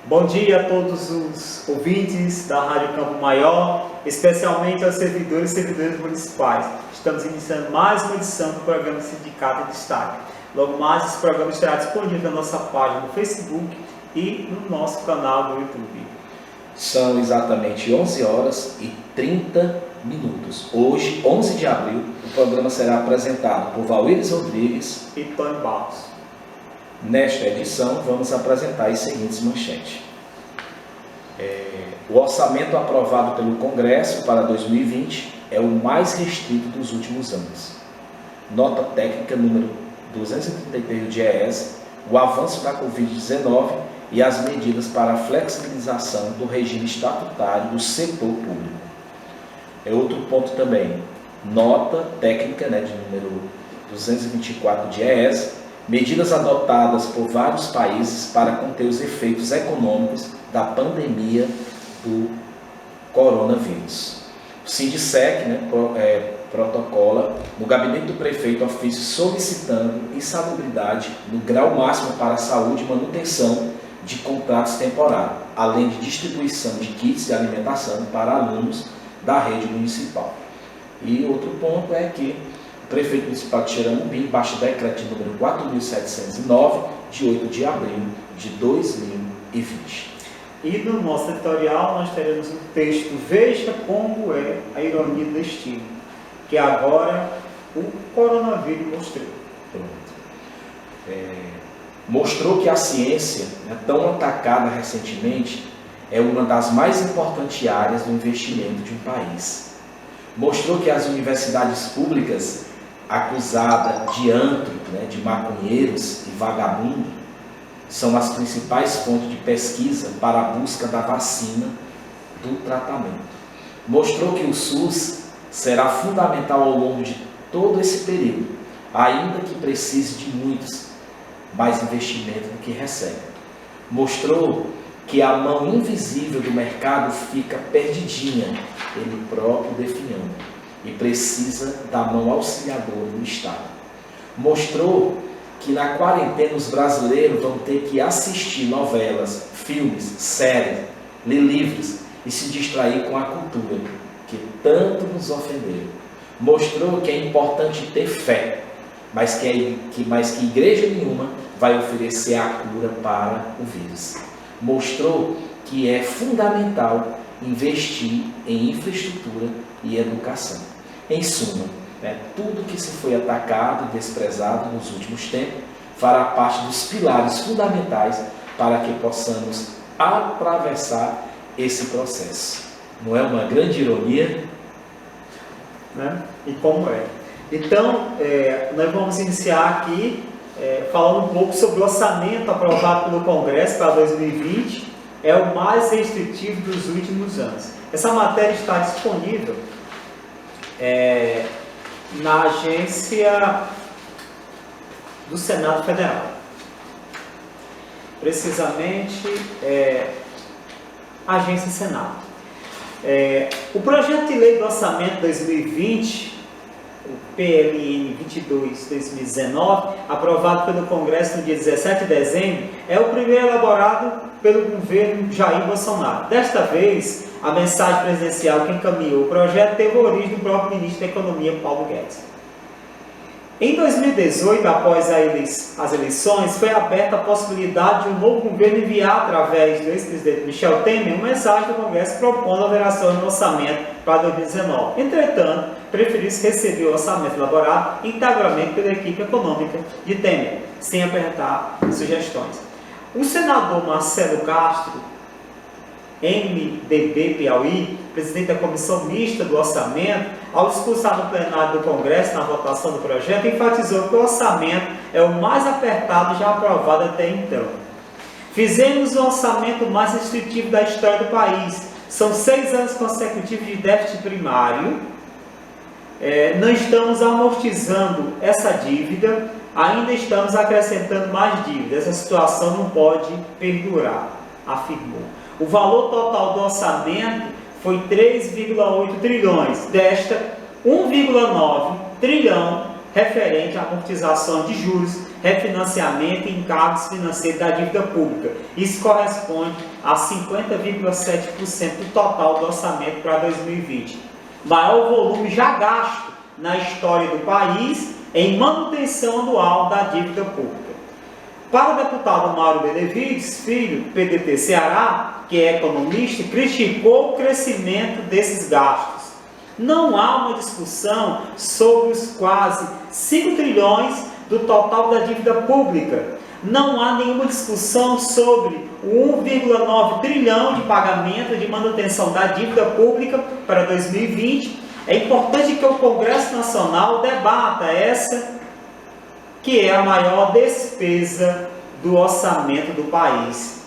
Bom dia a todos os ouvintes da Rádio Campo Maior, especialmente aos servidores e servidoras municipais. Estamos iniciando mais uma edição do programa Sindicato em Destaque. Logo mais, esse programa estará disponível na nossa página no Facebook e no nosso canal do YouTube. São exatamente 11 horas e 30 minutos. Hoje, 11 de abril, o programa será apresentado por Valíris Rodrigues e Tony Barros. Nesta edição, vamos apresentar as seguintes manchetes. O orçamento aprovado pelo Congresso para 2020 é o mais restrito dos últimos anos. Nota técnica número 233 do DIEESE, o avanço da Covid-19 e as medidas para a flexibilização do regime estatutário do setor público. Outro ponto também, nota técnica de número 224 do DIEESE, medidas adotadas por vários países para conter os efeitos econômicos da pandemia do coronavírus. O Sindicec protocola no gabinete do prefeito ofício solicitando insalubridade no grau máximo para a saúde e manutenção de contratos temporários, além de distribuição de kits de alimentação para alunos da rede municipal. E outro ponto é que o prefeito municipal de Xeramobim baixa o decreto de número 4.709, de 8 de abril de 2020. E no nosso editorial nós teremos um texto, veja como é a ironia do destino, que agora o coronavírus mostrou. Mostrou que a ciência, tão atacada recentemente, é uma das mais importantes áreas do investimento de um país. Mostrou que as universidades públicas, acusadas de antro, de maconheiros e vagabundo, são as principais fontes de pesquisa para a busca da vacina do tratamento. Mostrou que o SUS será fundamental ao longo de todo esse período, ainda que precise de muitos mais investimento do que recebe. Mostrou que a mão invisível do mercado fica perdidinha, ele próprio definhando, e precisa da mão auxiliadora do Estado. Mostrou que na quarentena os brasileiros vão ter que assistir novelas, filmes, séries, ler livros e se distrair com a cultura, que tanto nos ofenderam. Mostrou que é importante ter fé, mas que igreja nenhuma vai oferecer a cura para o vírus. Mostrou que é fundamental investir em infraestrutura e educação. Em suma, tudo que se foi atacado e desprezado nos últimos tempos fará parte dos pilares fundamentais para que possamos atravessar esse processo. Não é uma grande ironia? E como é? Então, nós vamos iniciar aqui falando um pouco sobre o orçamento aprovado pelo Congresso para 2020, é o mais restritivo dos últimos anos. Essa matéria está disponível na agência do Senado Federal. Precisamente, a agência Senado. O projeto de lei do orçamento 2020, o PLN 22/2019, aprovado pelo Congresso no dia 17 de dezembro, é o primeiro elaborado pelo governo Jair Bolsonaro. Desta vez, a mensagem presidencial que encaminhou o projeto teve origem do próprio ministro da Economia, Paulo Guedes. Em 2018, após as eleições, foi aberta a possibilidade de um novo governo enviar, através do ex-presidente Michel Temer, uma mensagem do Congresso propondo alterações no orçamento para 2019. Entretanto, preferiu-se receber o orçamento elaborado integralmente pela equipe econômica de Temer, sem apresentar sugestões. O senador Marcelo Castro, MDB Piauí, presidente da Comissão Mista do Orçamento, ao discursar no plenário do Congresso na votação do projeto, enfatizou que o orçamento é o mais apertado já aprovado até então. Fizemos o orçamento mais restritivo da história do país. São 6 anos consecutivos de déficit primário. Não estamos amortizando essa dívida, ainda estamos acrescentando mais dívida. Essa situação não pode perdurar, afirmou. O valor total do orçamento foi 3,8 trilhões. Desta, 1,9 trilhão referente à amortização de juros, refinanciamento e encargos financeiros da dívida pública. Isso corresponde a 50,7% do total do orçamento para 2020. Maior volume já gasto na história do país em manutenção anual da dívida pública. Para o deputado Mauro Benevides Filho, PDT Ceará, que é economista, criticou o crescimento desses gastos. Não há uma discussão sobre os quase 5 trilhões do total da dívida pública. Não há nenhuma discussão sobre o 1,9 trilhão de pagamento de manutenção da dívida pública para 2020. É importante que o Congresso Nacional debata essa, que é a maior despesa do orçamento do país.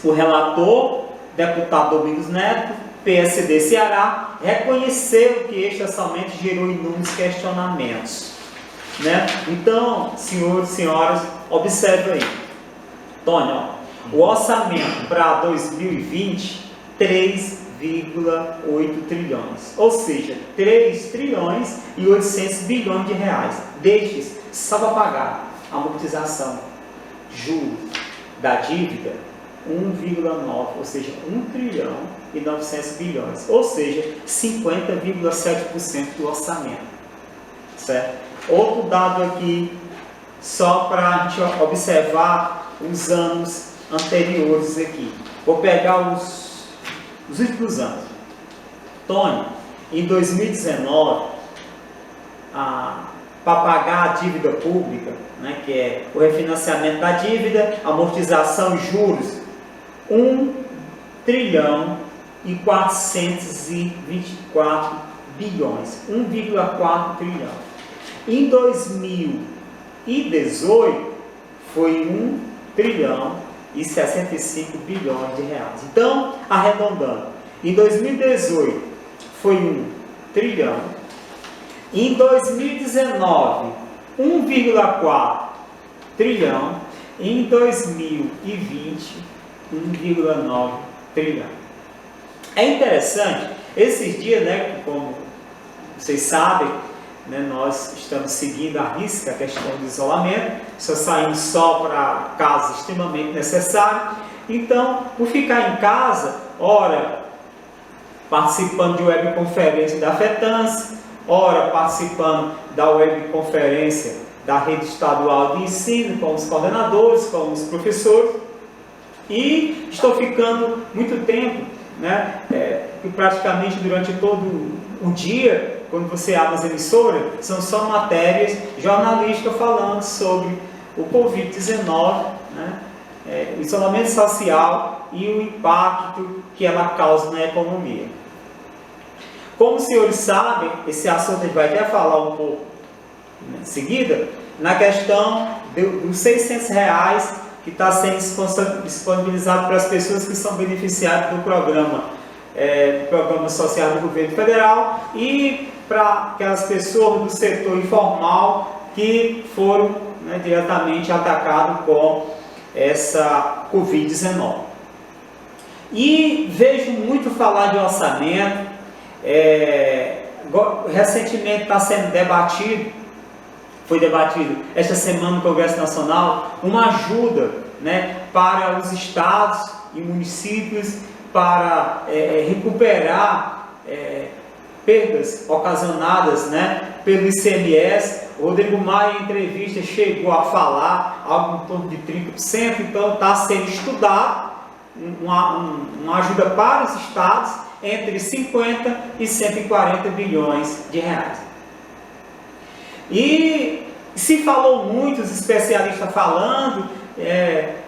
O relator, deputado Domingos Neto, PSD Ceará, reconheceu que este orçamento gerou inúmeros questionamentos. Então, senhores e senhoras, observe aí. Tônio, o orçamento para 2020, 3,8 trilhões. Ou seja, 3 trilhões e 800 bilhões de reais. Destes, só para pagar a amortização, juros da dívida, 1,9, ou seja, 1 trilhão e 900 bilhões. Ou seja, 50,7% do orçamento. Certo? Outro dado aqui, só para a gente observar os anos anteriores aqui. Vou pegar os últimos anos. Tony, em 2019, para pagar a dívida pública, que é o refinanciamento da dívida, amortização e juros, 1 trilhão e 424 bilhões, 1,4 trilhão. Em 2018, foi 1 trilhão e 65 bilhões de reais. Então, arredondando, em 2018 foi 1 trilhão. Em 2019, 1,4 trilhão. Em 2020, 1,9 trilhão. É interessante, esses dias, como vocês sabem, nós estamos seguindo à risca a questão do isolamento, só saímos só para casos extremamente necessários. Então, por ficar em casa, ora participando de webconferência da FETANS, ora participando da webconferência da rede estadual de ensino, com os coordenadores, com os professores, e estou ficando muito tempo, praticamente durante todo o dia, quando você abre as emissoras, são só matérias jornalísticas falando sobre o Covid-19, o isolamento social e o impacto que ela causa na economia. Como os senhores sabem, esse assunto a gente vai até falar um pouco em seguida, na questão dos R$600 que está sendo disponibilizado para as pessoas que são beneficiadas do programa social do governo federal e para aquelas pessoas do setor informal que foram diretamente atacadas com essa Covid-19. E vejo muito falar de orçamento, recentemente está sendo debatido, foi debatido esta semana no Congresso Nacional, uma ajuda para os estados e municípios para recuperar perdas ocasionadas pelo ICMS. O Rodrigo Maia, em entrevista, chegou a falar algo em torno de 30%, então está sendo estudado uma ajuda para os estados entre 50 e 140 bilhões de reais. E se falou muito, os especialistas falando,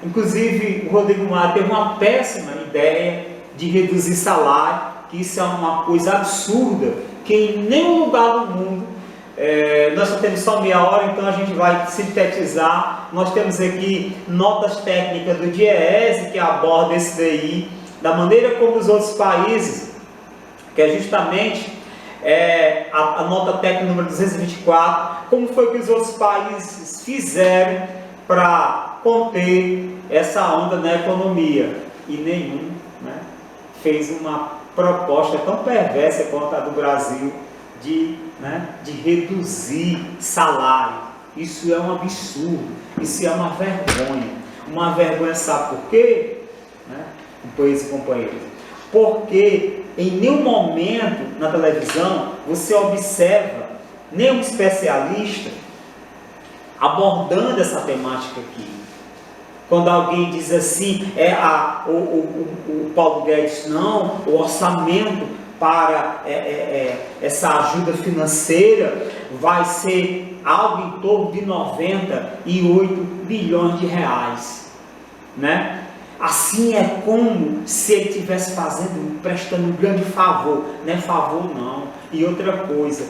inclusive o Rodrigo Maia teve uma péssima ideia de reduzir salário, que isso é uma coisa absurda, que em nenhum lugar do mundo, nós só temos só meia hora, então a gente vai sintetizar. Nós temos aqui notas técnicas do DIEESE que aborda esse daí, da maneira como os outros países, que é justamente a nota técnica número 224, como foi que os outros países fizeram para conter essa onda na economia, e nenhum fez uma proposta tão perversa quanto a do Brasil de reduzir salário. Isso é um absurdo, isso é uma vergonha. Uma vergonha, sabe por quê? Companheiros e companheiras? Porque em nenhum momento na televisão você observa nenhum especialista abordando essa temática aqui. Quando alguém diz assim, o Paulo Guedes, não, o orçamento para essa ajuda financeira vai ser algo em torno de 98 bilhões de reais, né? Assim é como se ele estivesse prestando um grande favor, não é favor não. E outra coisa,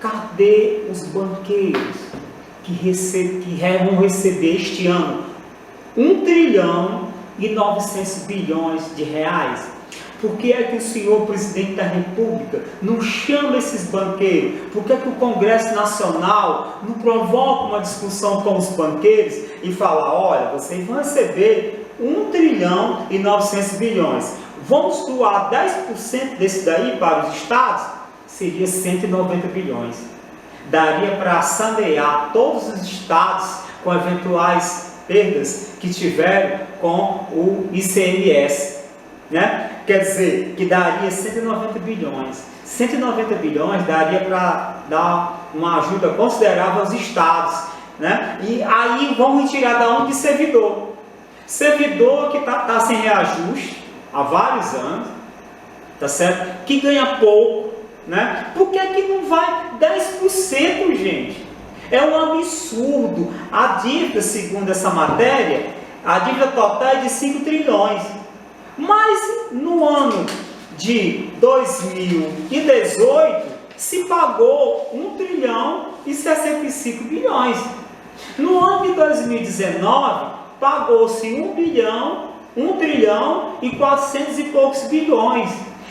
cadê os banqueiros que vão receber este ano 1 trilhão e 900 bilhões de reais? Por que é que o senhor presidente da República não chama esses banqueiros? Por que é que o Congresso Nacional não provoca uma discussão com os banqueiros e fala, olha, vocês vão receber 1 trilhão e 900 bilhões. Vamos doar 10% desse daí para os estados? Seria 190 bilhões. Daria para sanear todos os estados com eventuais perdas que tiveram com o ICMS, né? Quer dizer, que daria 190 bilhões. 190 bilhões daria para dar uma ajuda considerável aos estados, né? E aí vão retirar da onde? Servidor. Servidor que está sem reajuste há vários anos, tá certo? Que ganha pouco, né? Por que é que não vai 10%, gente? É um absurdo. A dívida, segundo essa matéria, a dívida total é de 5 trilhões. Mas no ano de 2018 se pagou 1 trilhão e 65 bilhões. No ano de 2019 pagou-se 1 trilhão e 400 e poucos bilhões.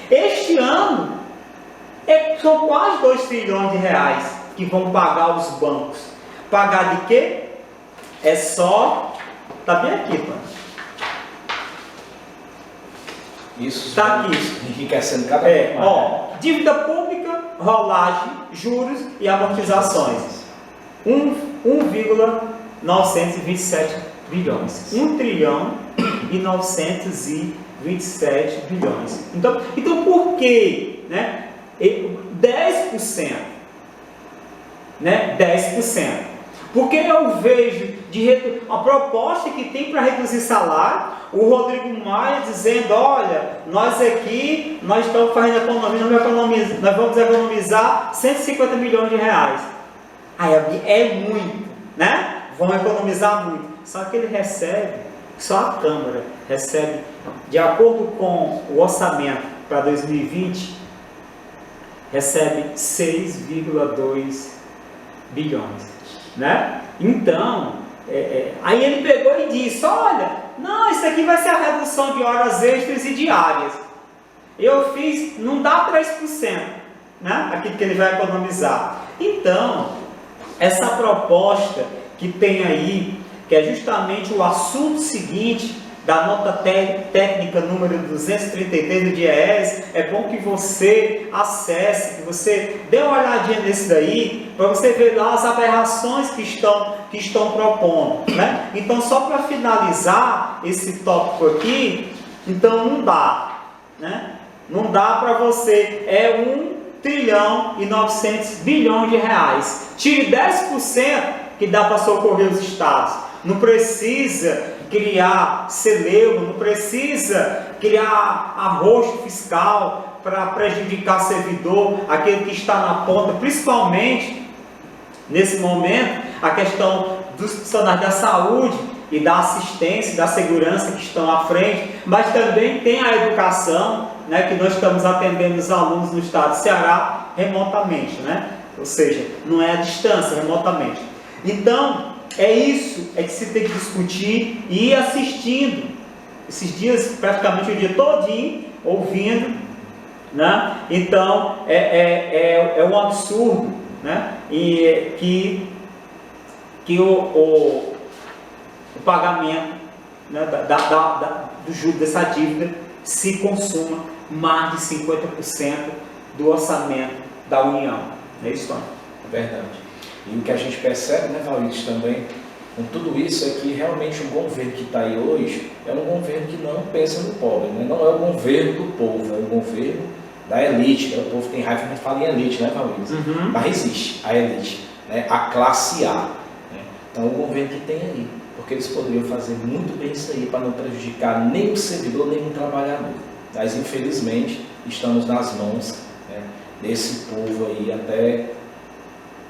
Este ano são quase 2 trilhões de reais que vão pagar os bancos. Pagar de quê? É só... Está bem aqui, pô. Isso está aqui. Enriquecendo cada vez mais. Dívida pública, rolagem, juros e amortizações. 1,927 bilhões. 1 trilhão e 927 bilhões. Então por que, né? 10%, né? 10%. Porque eu vejo a proposta que tem para reduzir salário, o Rodrigo Maia dizendo, olha, nós estamos fazendo economia, nós vamos economizar 150 milhões de reais. Aí é muito, né? Vão economizar muito. Só que ele recebe, só a Câmara recebe, de acordo com o orçamento para 2020, recebe 6,2 bilhões, né? Então, aí ele pegou e disse, olha, não, isso aqui vai ser a redução de horas extras e diárias. Eu fiz, não dá 3%, né? Aquilo que ele vai economizar. Então, essa proposta que tem aí, que é justamente o assunto seguinte da nota técnica número 233 do DIEESE, é bom que você acesse, que você dê uma olhadinha nesse daí, para você ver lá as aberrações que estão propondo, né? Então, só para finalizar esse tópico aqui, então não dá, né? Não dá para você, 1 trilhão e 900 bilhões de reais. Tire 10% que dá para socorrer os estados. Não precisa criar celeuma, não precisa criar arroxo fiscal para prejudicar o servidor, aquele que está na ponta, principalmente nesse momento, a questão dos profissionais da saúde e da assistência, da segurança que estão à frente, mas também tem a educação, né, que nós estamos atendendo os alunos no estado de Ceará remotamente, né? Ou seja, não é à distância, remotamente. Então, é isso que se tem que discutir e ir assistindo esses dias, praticamente o dia todinho, ouvindo, né? Então, é um absurdo, né? E que o pagamento, né, do juro dessa dívida se consuma mais de 50% do orçamento da União. É isso, Tony. Verdade. E o que a gente percebe, né, Valide, também, com tudo isso, é que realmente o governo que está aí hoje é um governo que não pensa no pobre, né? Não é o governo do povo, é o governo da elite. Né? O povo tem raiva, a gente fala em elite, né, Valide? Mas existe a elite, né? A classe A. Né? Então, o governo que tem aí, porque eles poderiam fazer muito bem isso aí para não prejudicar nem o servidor, nem o trabalhador. Mas, infelizmente, estamos nas mãos, né, desse povo aí até,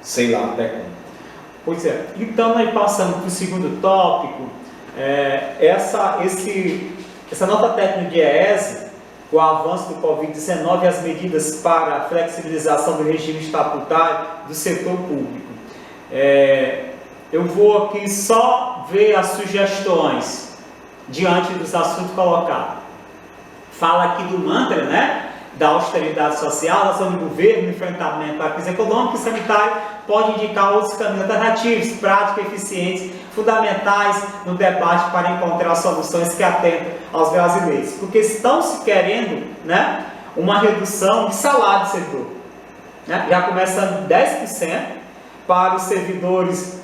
sei lá, até quando. Pois é. Então, nós passamos para o segundo tópico, essa nota técnica de EESE, o avanço do Covid-19 e as medidas para a flexibilização do regime estatutário do setor público. Eu vou aqui só ver as sugestões diante dos assuntos colocados. Fala aqui do mantra, né? Da austeridade social, da ação do governo, do enfrentamento à crise econômica e sanitária, pode indicar outros caminhos alternativos, práticos e eficientes, fundamentais no debate para encontrar soluções que atentam aos brasileiros. Porque estão se querendo, né, uma redução de salário do setor. Né? Já começando 10% para os servidores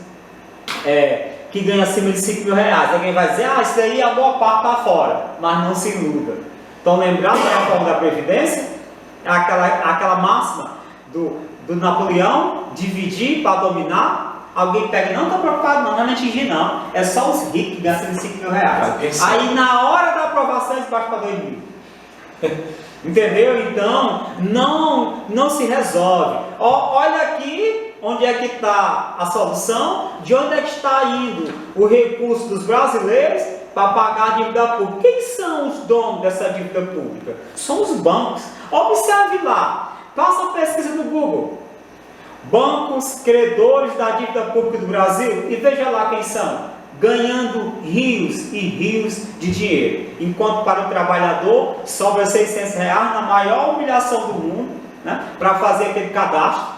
que ganham acima de 5 mil reais. Alguém vai dizer, isso daí a boa parte está fora, mas não se iluda. Então, lembrando da reforma da Previdência, aquela máxima do Napoleão, dividir para dominar, alguém pega, não estou preocupado não me atingir não, é só os ricos que ganham 5 mil reais. Aí, na hora da aprovação, eles baixam para 2 mil. Entendeu? Então, não se resolve. Olha aqui onde é que está a solução, de onde é que está indo o recurso dos brasileiros para pagar a dívida pública. Quem são os donos dessa dívida pública? São os bancos. Observe lá, faça a pesquisa no Google. Bancos credores da dívida pública do Brasil e veja lá quem são. Ganhando rios e rios de dinheiro. Enquanto para o trabalhador sobra R$600 na maior humilhação do mundo, né, para fazer aquele cadastro.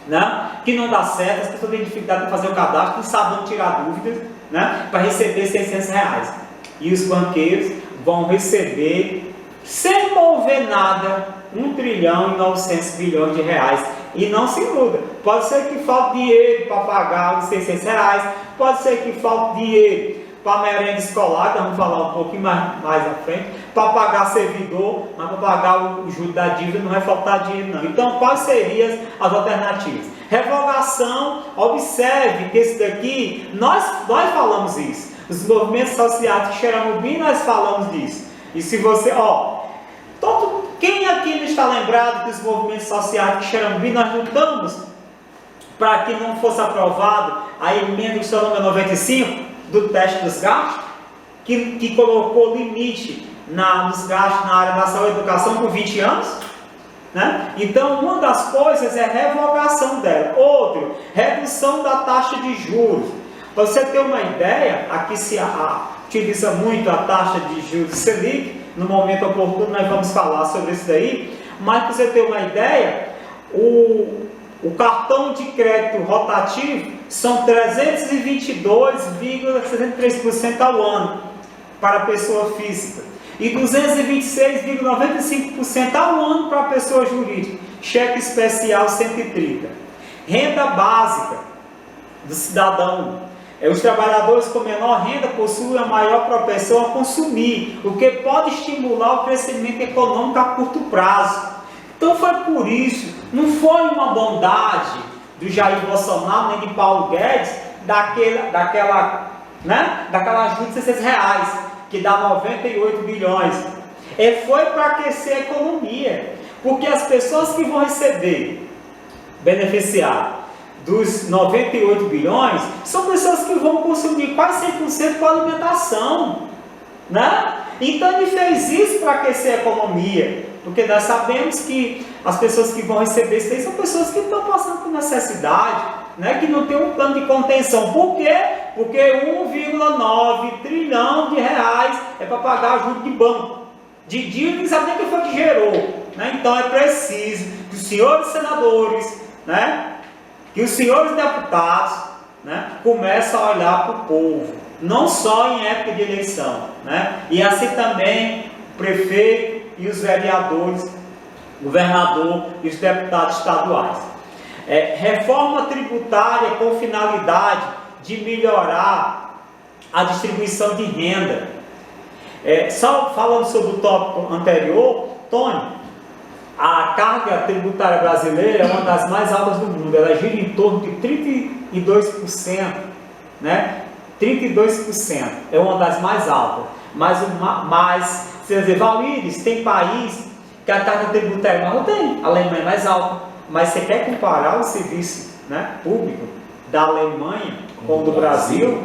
Né, que não dá certo, as pessoas têm dificuldade de fazer o cadastro, não sabem tirar dúvidas, né, para receber R$600. E os banqueiros vão receber, sem mover nada, 1 trilhão e 900 bilhões de reais. E não se iluda. Pode ser que falte dinheiro para pagar os R$600, pode ser que falte dinheiro para merenda escolar, que vamos falar um pouquinho mais à frente, para pagar servidor, mas para pagar o juro da dívida não vai faltar dinheiro não. Então, quais seriam as alternativas? Revogação, observe que esse daqui, nós falamos isso. Os movimentos sociais de Xeramubim, nós falamos disso. E se você, quem aqui não está lembrado que os movimentos sociais de Xeramubim, nós lutamos para que não fosse aprovado a emenda do seu número 95, do teste dos gastos, que colocou limite nos gastos na área da saúde e educação por 20 anos, né? Então, uma das coisas é a revogação dela. Outro, redução da taxa de juros. Para você ter uma ideia, aqui se utiliza muito a taxa de juros Selic, no momento oportuno nós vamos falar sobre isso daí, mas para você ter uma ideia, o cartão de crédito rotativo são 322,63% ao ano para a pessoa física e 226,95% ao ano para a pessoa jurídica. Cheque especial 130. Renda básica do cidadão. Os trabalhadores com menor renda possuem a maior propensão a consumir, o que pode estimular o crescimento econômico a curto prazo. Então foi por isso, não foi uma bondade do Jair Bolsonaro nem de Paulo Guedes, daquela ajuda de R$600, que dá 98 bilhões. Foi para aquecer a economia, porque as pessoas que vão receber, beneficiar dos 98 bilhões, são pessoas que vão consumir quase 100% com alimentação, né? Então ele fez isso para aquecer a economia, porque nós sabemos que as pessoas que vão receber isso aí são pessoas que estão passando por necessidade, né? Que não tem um plano de contenção. Por quê? Porque 1,9 trilhão de reais é para pagar juros de banco, de dívida, não sabe nem quem foi que gerou, né? Então é preciso que os senhores senadores, né, que os senhores deputados, né, comecem a olhar para o povo, não só em época de eleição, né? E assim também o prefeito e os vereadores, governador e os deputados estaduais. Reforma tributária com finalidade de melhorar a distribuição de renda. Só falando sobre o tópico anterior, Tony, a carga tributária brasileira é uma das mais altas do mundo. Ela gira em torno de 32%, né? 32% é uma das mais altas. Mas você dizer, Valíris, tem país que a carga tributária não tem. A Alemanha é mais alta. Mas você quer comparar o serviço, né, público da Alemanha com o do Brasil,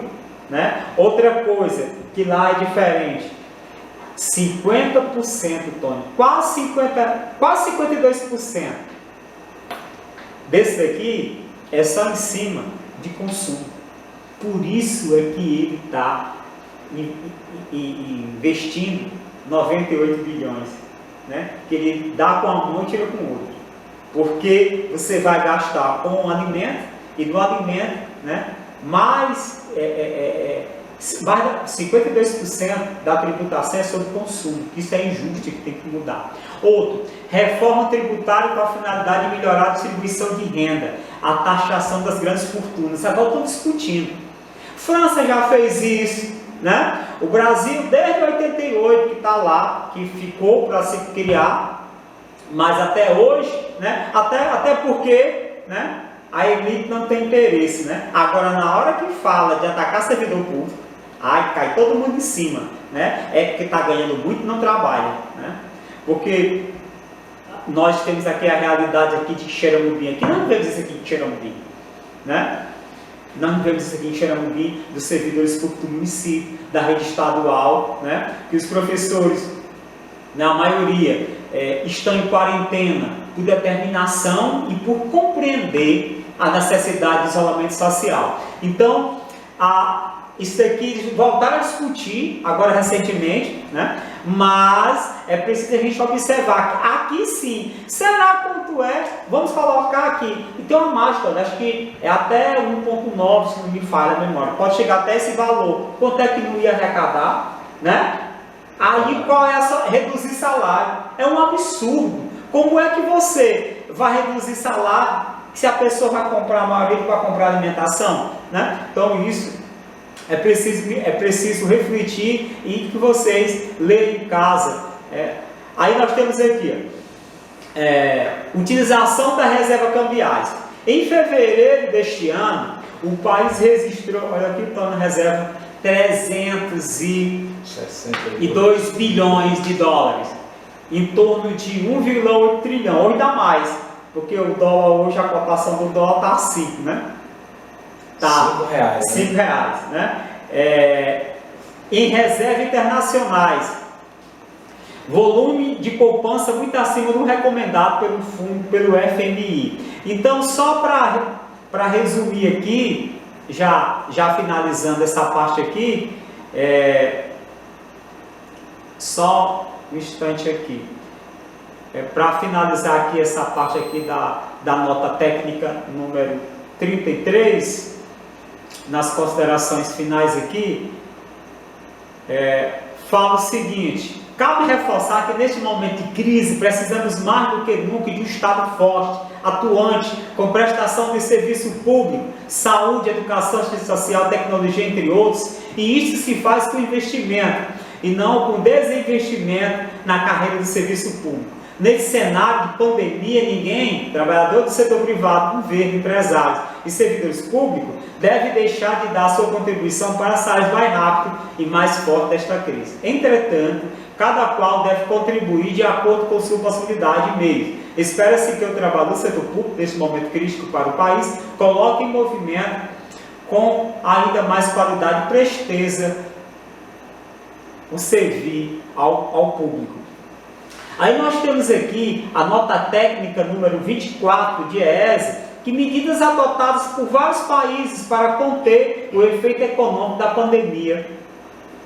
né? Outra coisa que lá é diferente, 50%, Tony, quase 52% desse daqui é só em cima de consumo. Por isso é que ele está investindo 98 bilhões, né? Que ele dá com a mão e tira com o outro. Porque você vai gastar com o alimento e no alimento, né, mais 52% da tributação é sobre consumo. Isso é injusto e tem que mudar. Outro, reforma tributária com a finalidade de melhorar a distribuição de renda, a taxação das grandes fortunas. Agora estão discutindo. França já fez isso, né? O Brasil desde 88 que está lá, que ficou para se criar, mas até hoje, né? Até porque, né, a elite não tem interesse, né? Agora, na hora que fala de atacar servidor público, cai todo mundo em cima, né? É porque está ganhando muito e não trabalha, né? Porque nós temos aqui a realidade aqui de Xeramubim, aqui não vemos isso aqui em Xeramubim, né? Não vemos isso aqui em Xeramubim, dos servidores públicos do município, da rede estadual, né? Que os professores, na maioria, estão em quarentena por determinação e por compreender a necessidade de isolamento social. Então, isso aqui voltaram a discutir agora recentemente, né? Mas é preciso a gente observar que aqui sim, será quanto é? Vamos colocar aqui, e tem uma mágica, né? Acho que é até 1,9, se não me falha a memória, pode chegar até esse valor. Quanto é que não ia arrecadar, né? Aí qual é reduzir salário? É um absurdo. Como é que você vai reduzir salário se a pessoa vai comprar, a maioria vai comprar alimentação, né? Então isso é preciso refletir e que vocês leiam em casa. Aí nós temos aqui, utilização das reservas cambiais. Em fevereiro deste ano, o país registrou, olha aqui está na reserva, 362 bilhões de dólares, em torno de 1,8 trilhão, ou ainda mais, porque o dólar hoje, a cotação do dólar está a 5, né? Tá, R$5, R$5, né? Em reservas internacionais, volume de poupança muito acima do recomendado pelo fundo, pelo FMI. Então, só para resumir aqui, já finalizando essa parte aqui, só um instante aqui, para finalizar aqui essa parte aqui da nota técnica número 33, nas considerações finais aqui, fala o seguinte: cabe reforçar que neste momento de crise precisamos mais do que nunca de um Estado forte, atuante, com prestação de serviço público, saúde, educação, assistência social, tecnologia, entre outros, e isso se faz com investimento e não com desinvestimento na carreira do serviço público. Nesse cenário de pandemia, ninguém, trabalhador do setor privado, governo, empresários e servidores públicos, deve deixar de dar sua contribuição para sair mais rápido e mais forte desta crise. Entretanto, cada qual deve contribuir de acordo com sua possibilidade e meios. Espera-se que o trabalho do setor público, neste momento crítico para o país, coloque em movimento com ainda mais qualidade e presteza o servir ao público. Aí nós temos aqui a nota técnica número 24 de EESE, que medidas adotadas por vários países para conter o efeito econômico da pandemia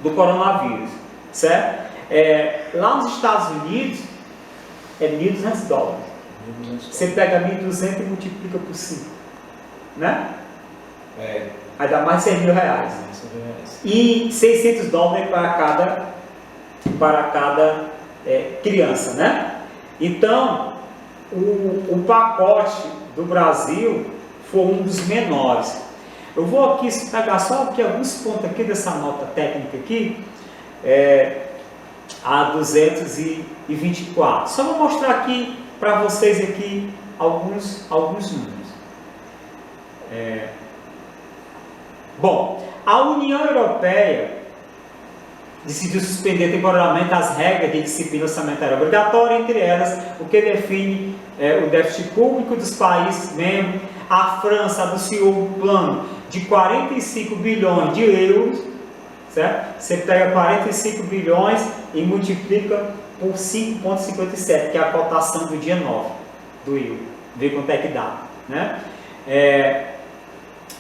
do coronavírus, certo? Lá nos Estados Unidos é $1.200. Você pega 1.200 e multiplica por 5, né? Aí dá mais de R$100.000. E $600 para cada criança, né? Então, o pacote do Brasil foi um dos menores. Eu vou aqui pegar só aqui alguns pontos aqui dessa nota técnica aqui, a 224. Só vou mostrar aqui para vocês aqui alguns números. Bom, a União Europeia decidiu suspender temporariamente as regras de disciplina orçamentária obrigatória, entre elas o que define o déficit público dos países membros. A França anunciou um plano de 45 bilhões de euros, certo? Você pega 45 bilhões e multiplica por 5,57, que é a cotação do dia 9 do euro. Vê quanto é que dá, né?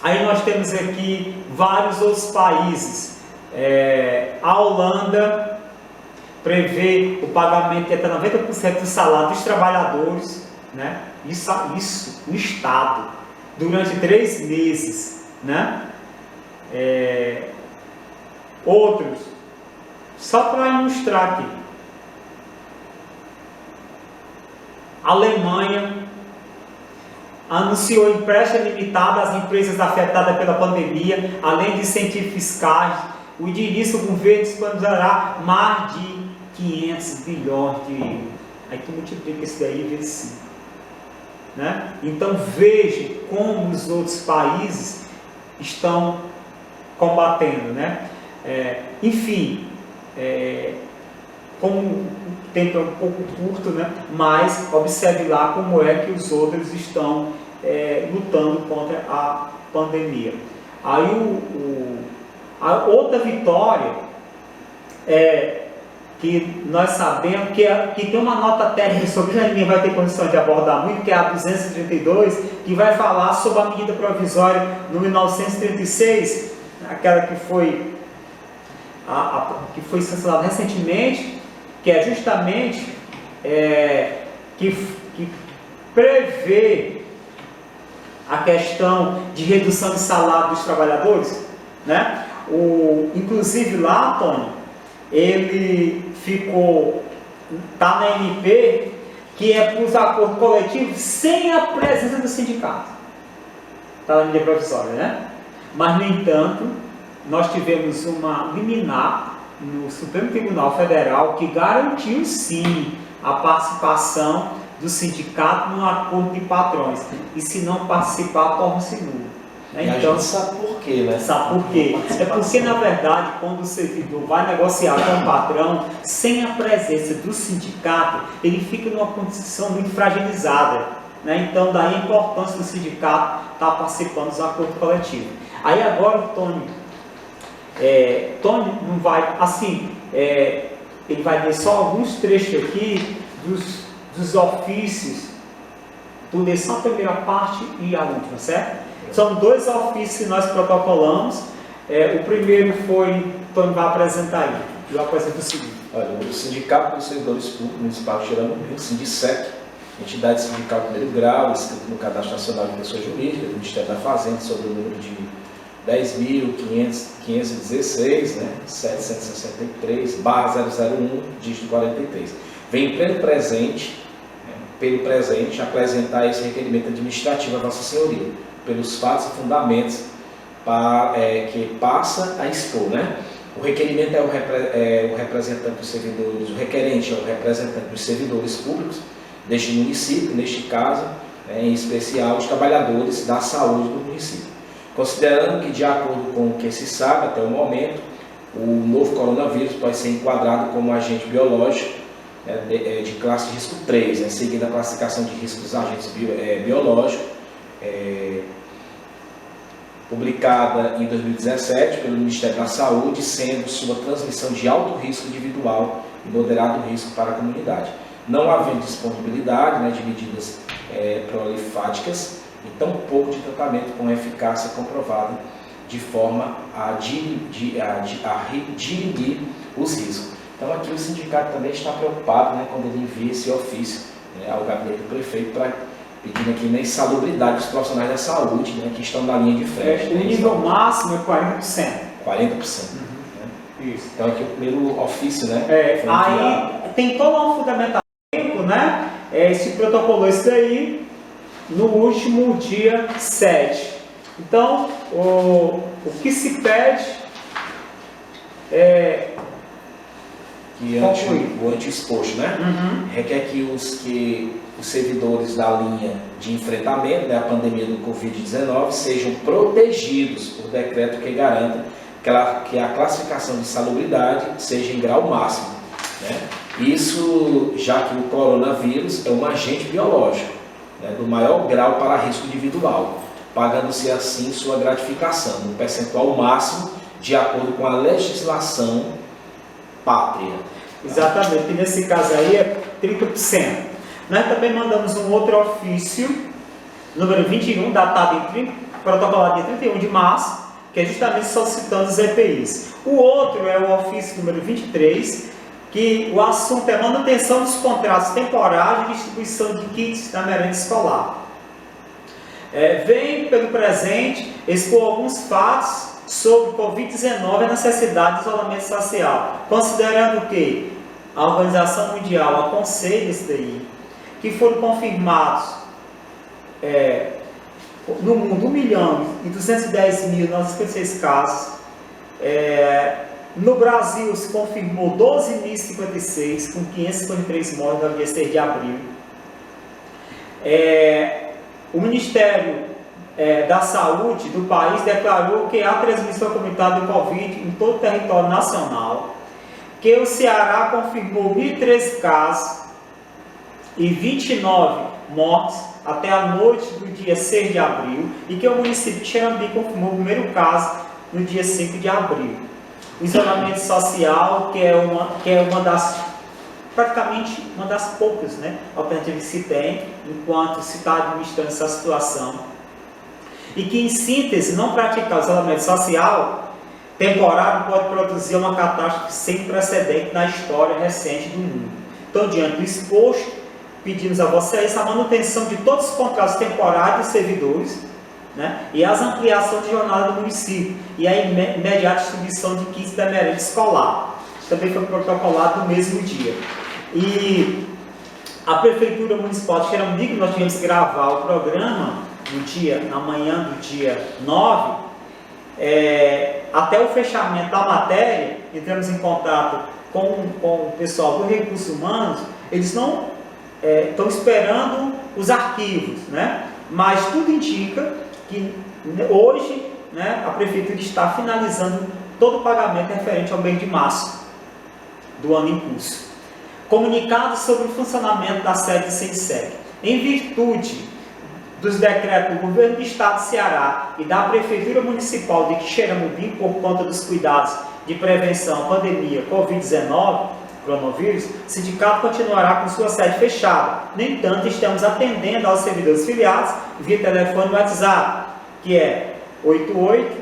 Aí nós temos aqui vários outros países. A Holanda prevê o pagamento de até 90% do salário dos trabalhadores, né? Isso o Estado, durante 3 meses, né? Outros, só para ilustrar aqui, a Alemanha anunciou empréstimo limitado às empresas afetadas pela pandemia, além de incentivos fiscais. O início do governo disponibilizará mais de 500 bilhões de euros. Aí tu multiplica isso daí vezes 5. Né? Então veja como os outros países estão combatendo. Né? Como o tempo é um pouco curto, né? Mas observe lá como é que os outros estão lutando contra a pandemia. Aí a outra vitória que nós sabemos que tem uma nota técnica sobre isso, ninguém vai ter condição de abordar muito, que é a 232, que vai falar sobre a medida provisória número 936, aquela que foi sancionada recentemente, que é justamente que prevê a questão de redução de salário dos trabalhadores, né? Inclusive lá, Tony, ele está na MP, que é para os acordos coletivos sem a presença do sindicato. Está na medida provisória, né? Mas, no entanto, nós tivemos uma liminar no Supremo Tribunal Federal que garantiu sim a participação do sindicato no acordo de patrões, e se não participar, torna-se nulo. Né? Então, a gente sabe por quê, né? Sabe por quê? É porque, na verdade, quando o servidor vai negociar com o patrão, sem a presença do sindicato, ele fica numa condição muito fragilizada. Né? Então, daí a importância do sindicato estar participando dos acordos coletivos. Aí agora o Tony não vai, assim, ele vai ler só alguns trechos aqui dos ofícios, tu lê só a primeira parte e a última, certo? São 2 ofícios que nós protocolamos. O primeiro foi, Tony vai apresentar aí, eu apresento o seguinte. Olha, o Sindicato dos Servidores Públicos Municipal de Xeramobim, Sindicep, entidade sindical de primeiro grau, inscrito no Cadastro Nacional de Pessoas Jurídicas do Ministério da Fazenda, sobre o número de 10.516, né, 763/001, dígito 43. Vem pelo presente, apresentar esse requerimento administrativo à Vossa Senhoria, pelos fatos e fundamentos que passa a expor, né? O requerimento é o representante dos servidores, o requerente é o representante dos servidores públicos deste município, neste caso, em especial os trabalhadores da saúde do município. Considerando que, de acordo com o que se sabe até o momento, o novo coronavírus pode ser enquadrado como agente biológico de classe de risco 3, seguindo a classificação de risco dos agentes biológicos, publicada em 2017 pelo Ministério da Saúde, sendo sua transmissão de alto risco individual e moderado risco para a comunidade. Não havendo disponibilidade de medidas prolifáticas e tão pouco de tratamento com eficácia comprovada, de forma a dirimir os riscos. Então aqui o sindicato também está preocupado, quando ele envia esse ofício ao gabinete do prefeito para pedindo aqui na insalubridade dos profissionais da saúde, que estão na linha de frente. O nível máximo é 40%. 40%. Isso. Então aqui o primeiro ofício, aí tem todo um fundamento, se protocolou isso daí, no último dia 7. Então, o que se pede é o anteexposto, né? Requer que os servidores da linha de enfrentamento, né, à pandemia do Covid-19 sejam protegidos por decreto que garanta que a classificação de salubridade seja em grau máximo, né? Isso já que o coronavírus é um agente biológico, né, do maior grau para risco individual, pagando-se assim sua gratificação no percentual máximo de acordo com a legislação pátria. Exatamente, e nesse caso aí é 30%. Nós também mandamos um outro ofício, número 21, datado protocolado em 31 de março, que é justamente solicitando os EPIs. O outro é o ofício número 23, que o assunto é manutenção dos contratos temporários de distribuição de kits da merenda escolar. Vem pelo presente expor alguns fatos sobre Covid-19 e a necessidade de isolamento social, considerando que a Organização Mundial aconselha isso daí, que foram confirmados no mundo 1.210.956 casos, no Brasil se confirmou 12.056, com 553 mortes no dia 6 de abril. O Ministério da Saúde do país declarou que há transmissão comunitária do Covid em todo o território nacional, que o Ceará confirmou 1.013 casos e 29 mortes até a noite do dia 6 de abril, e que o município de Xerambi confirmou o primeiro caso no dia 5 de abril. O isolamento social, que é praticamente uma das poucas, né, alternativas que se tem, enquanto se está administrando essa situação. E que, em síntese, não praticar o isolamento social temporário pode produzir uma catástrofe sem precedente na história recente do mundo. Então, diante do exposto, pedimos a vocês a manutenção de todos os contratos temporários dos servidores, né, e as ampliações de jornada do município e a imediata distribuição de kits da merenda escolar. Também foi protocolado no mesmo dia. E a Prefeitura Municipal de Xerambi, que nós tivemos que gravar o programa na manhã do dia 9, até o fechamento da matéria, entramos em contato com o pessoal do Recursos Humanos, eles não estão esperando os arquivos, né? Mas tudo indica que hoje, né, a Prefeitura está finalizando todo o pagamento referente ao mês de março do ano em curso. Comunicado sobre o funcionamento da sede do SENSEC. Em virtude dos decretos do Governo do Estado do Ceará e da Prefeitura Municipal de Xerambi, por conta dos cuidados de prevenção à pandemia Covid-19, coronavírus, o sindicato continuará com sua sede fechada. No entanto, estamos atendendo aos servidores filiados via telefone e WhatsApp, que é 88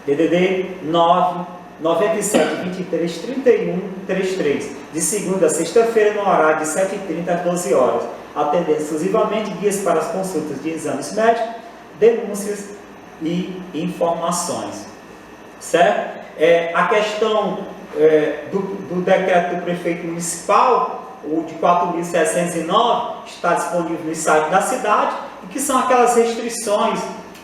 DDD 9 97 23 31 33, de segunda a sexta-feira, no horário de 7h30 às 12 horas, atendendo exclusivamente guias para as consultas de exames médicos, denúncias e informações. Certo? A questão do decreto do prefeito municipal, o de 4.709, está disponível no site da cidade, e que são aquelas restrições,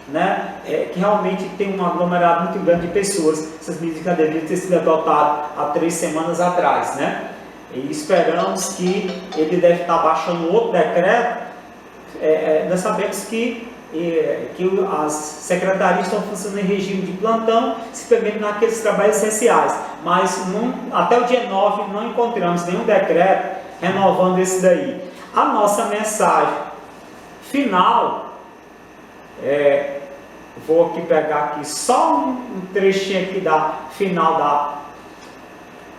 né, que realmente tem um aglomerado muito grande de pessoas. Essas medidas deveriam ter sido adotadas há 3 semanas atrás, né? E esperamos que ele deve estar baixando outro decreto. Nós sabemos que as secretarias estão funcionando em regime de plantão, se permite naqueles trabalhos essenciais, mas até o dia 9 não encontramos nenhum decreto renovando esse daí. A nossa mensagem final, vou aqui pegar aqui só um trechinho aqui da final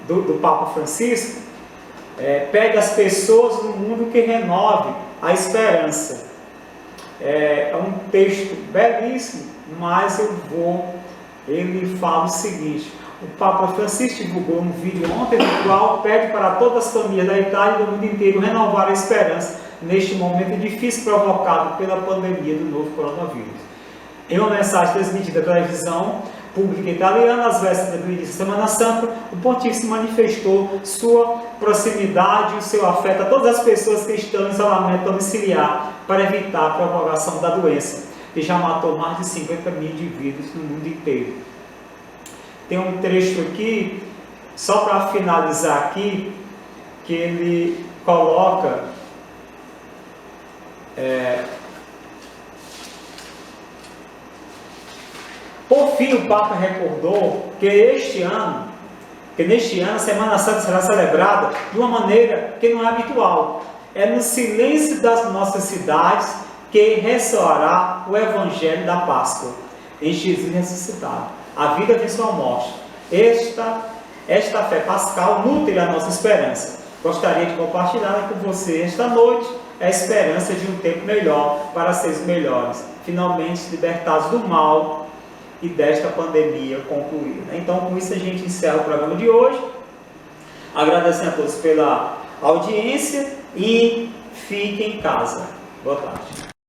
do Papa Francisco. Pede às pessoas no mundo que renove a esperança. É um texto belíssimo, mas ele fala o seguinte: o Papa Francisco divulgou um vídeo ontem, no qual pede para todas as famílias da Itália e do mundo inteiro renovar a esperança neste momento difícil provocado pela pandemia do novo coronavírus. Em uma mensagem transmitida pela televisão pública italiana, às vésperas do início da Semana Santa, o pontífice manifestou sua proximidade e o seu afeto a todas as pessoas que estão em isolamento domiciliar para evitar a propagação da doença, que já matou mais de 50 mil indivíduos no mundo inteiro. Tem um trecho aqui, só para finalizar aqui, que ele coloca por fim, o Papa recordou que neste ano a Semana Santa será celebrada de uma maneira que não é habitual. É no silêncio das nossas cidades que ressoará o Evangelho da Páscoa, em Jesus ressuscitado. A vida venceu a morte. Esta fé pascal nutre a nossa esperança. Gostaria de compartilhar com você esta noite a esperança de um tempo melhor para seres melhores, finalmente libertados do mal e desta pandemia concluir. Então, com isso a gente encerra o programa de hoje. Agradecendo a todos pela audiência e fiquem em casa. Boa tarde.